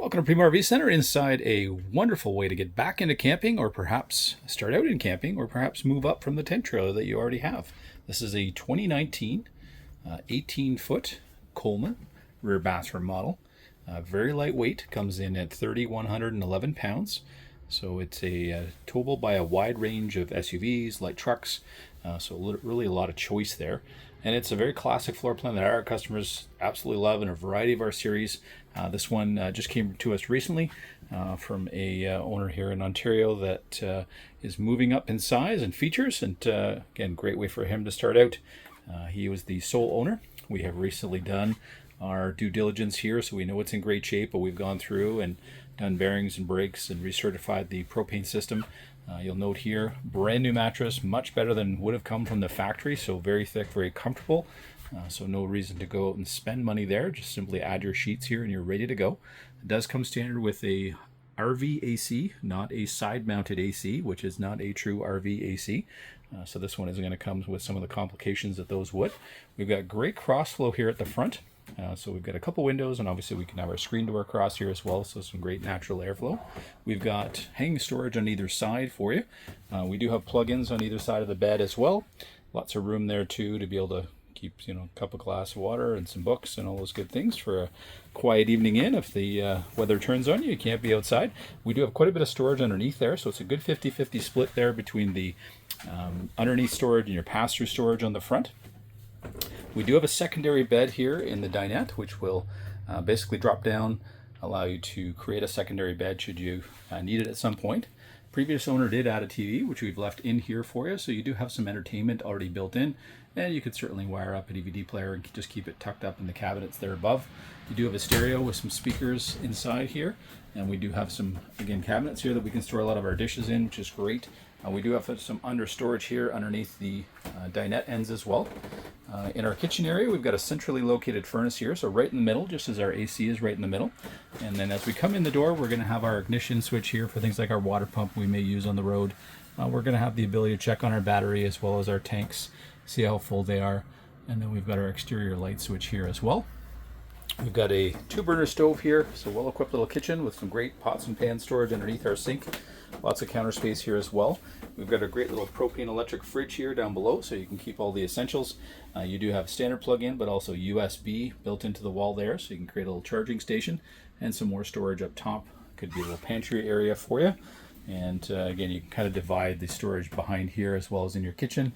Welcome to Primo RV Centre, inside a wonderful way to get back into camping, or perhaps start out in camping, or perhaps move up from the tent trailer that you already have. This is a 2019 18-foot Coleman rear bathroom model. Very lightweight, comes in at 3,111 pounds. So it's a towable by a wide range of SUVs, light trucks, so really a lot of choice there. And it's a very classic floor plan that our customers absolutely love in a variety of our series. This one just came to us recently from a owner here in Ontario that is moving up in size and features, and again, great way for him to start out. He was the sole owner. We have recently done our due diligence here, so we know it's in great shape, but we've gone through and done bearings and brakes and recertified the propane system. You'll note here, brand new mattress, much better than would have come from the factory, so very thick, very comfortable. So no reason to go out and spend money there. Just simply add your sheets here and you're ready to go. It does come standard with a RV AC, not a side-mounted AC, which is not a true RV AC. So this one is going to come with some of the complications that those would. We've got great cross flow here at the front. So we've got a couple windows, and obviously we can have our screen door across here as well, so some great natural airflow. We've got hanging storage on either side for you. We do have plug-ins on either side of the bed as well. Lots of room there too to be able to keep, a cup of glass of water and some books and all those good things for a quiet evening in. If the weather turns on you, you can't be outside. We do have quite a bit of storage underneath there, so it's a good 50-50 split there between the underneath storage and your pass-through storage on the front. We do have a secondary bed here in the dinette, which will basically drop down, allow you to create a secondary bed should you need it at some point. Previous owner did add a TV, which we've left in here for you, so you do have some entertainment already built in, and you could certainly wire up a DVD player and just keep it tucked up in the cabinets there above. You do have a stereo with some speakers inside here, and we do have some, again, cabinets here that we can store a lot of our dishes in, which is great. We do have some under storage here underneath the dinette ends as well. In our kitchen area, we've got a centrally located furnace here, so right in the middle, just as our AC is right in the middle. And then as we come in the door, we're going to have our ignition switch here for things like our water pump we may use on the road. We're going to have the ability to check on our battery as well as our tanks, see how full they are. And then we've got our exterior light switch here as well. We've got a 2-burner stove here, so well-equipped little kitchen with some great pots and pan storage underneath our sink. Lots of counter space here as well. We've got a great little propane electric fridge here down below, so you can keep all the essentials. You do have standard plug-in, but also USB built into the wall there, so you can create a little charging station and some more storage up top. Could be a little pantry area for you. And again, you can kind of divide the storage behind here as well as in your kitchen,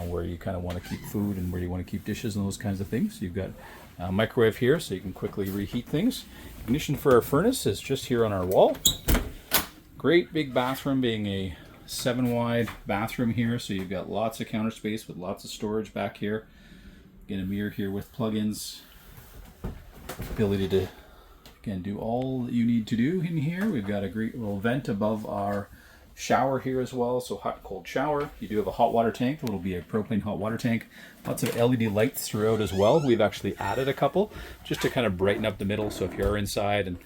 where you kind of want to keep food and where you want to keep dishes and those kinds of things. You've got a microwave here, so you can quickly reheat things. Ignition for our furnace is just here on our wall. Great big bathroom, being a 7-wide bathroom here, so you've got lots of counter space with lots of storage back here. Again, a mirror here with plug-ins. Ability to, again, do all that you need to do in here. We've got a great little vent above our shower here as well, so hot and cold shower. You do have a hot water tank. It'll be a propane hot water tank. Lots of LED lights throughout as well. We've actually added a couple just to kind of brighten up the middle, so if you're inside and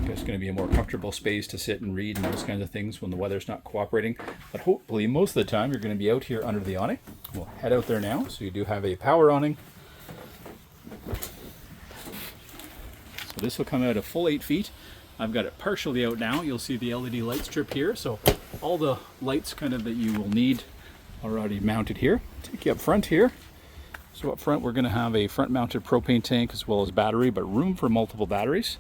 there's going to be a more comfortable space to sit and read and those kinds of things when the weather's not cooperating. But hopefully most of the time you're going to be out here under the awning. We'll head out there now. So you do have a power awning. So this will come out a full 8 feet. I've got it partially out now. You'll see the LED light strip here. So all the lights kind of that you will need are already mounted here. Take you up front here. So up front we're going to have a front mounted propane tank as well as battery, but room for multiple batteries.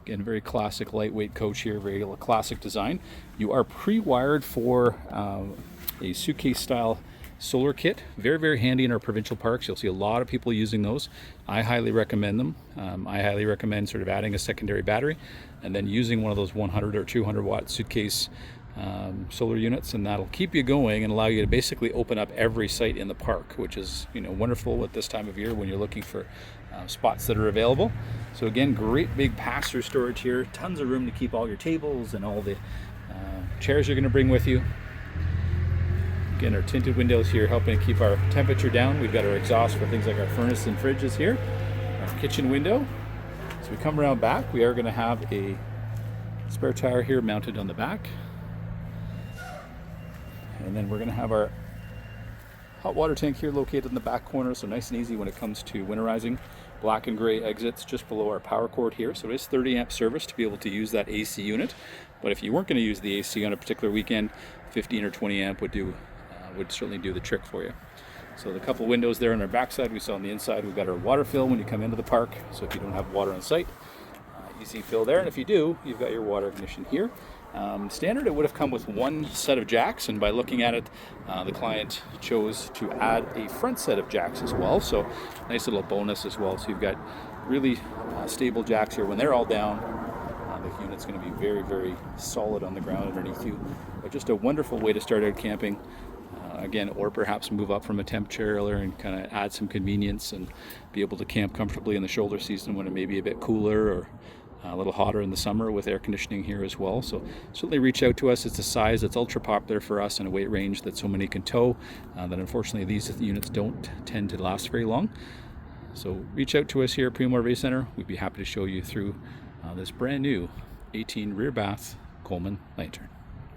Again, very classic lightweight coach here, very classic design. You are pre-wired for a suitcase style solar kit. Very, very handy in our provincial parks. You'll see a lot of people using those. I highly recommend them. I highly recommend sort of adding a secondary battery and then using one of those 100 or 200 watt suitcase solar units, and that'll keep you going and allow you to basically open up every site in the park, which is wonderful at this time of year when you're looking for spots that are available. So again, great big pass-through storage here, tons of room to keep all your tables and all the chairs you're going to bring with you. Again, our tinted windows here helping to keep our temperature down. We've got our exhaust for things like our furnace and fridges here. Our kitchen window. So we come around back, we are going to have a spare tire here mounted on the back. And then we're going to have our hot water tank here located in the back corner, so nice and easy when it comes to winterizing. black and gray exits just below our power cord here. So it is 30 amp service to be able to use that AC unit. But if you weren't going to use the AC on a particular weekend, 15 or 20 amp would certainly do the trick for you. So the couple windows there on our backside, we saw on the inside, we've got our water fill when you come into the park. So if you don't have water on site, easy fill there. And if you do, you've got your water ignition here. Standard, it would have come with one set of jacks, and by looking at it, the client chose to add a front set of jacks as well. So nice little bonus as well. So you've got really stable jacks here. When they're all down, the unit's going to be very, very solid on the ground underneath you. But just a wonderful way to start out camping. Again, or perhaps move up from a temp trailer and kind of add some convenience and be able to camp comfortably in the shoulder season when it may be a bit cooler or a little hotter in the summer with air conditioning here as well. So certainly reach out to us. It's a size that's ultra popular for us and a weight range that so many can tow, that unfortunately these units don't tend to last very long. So reach out to us here at Primo RV Centre. We'd be happy to show you through this brand new 18 rear bath Coleman lantern.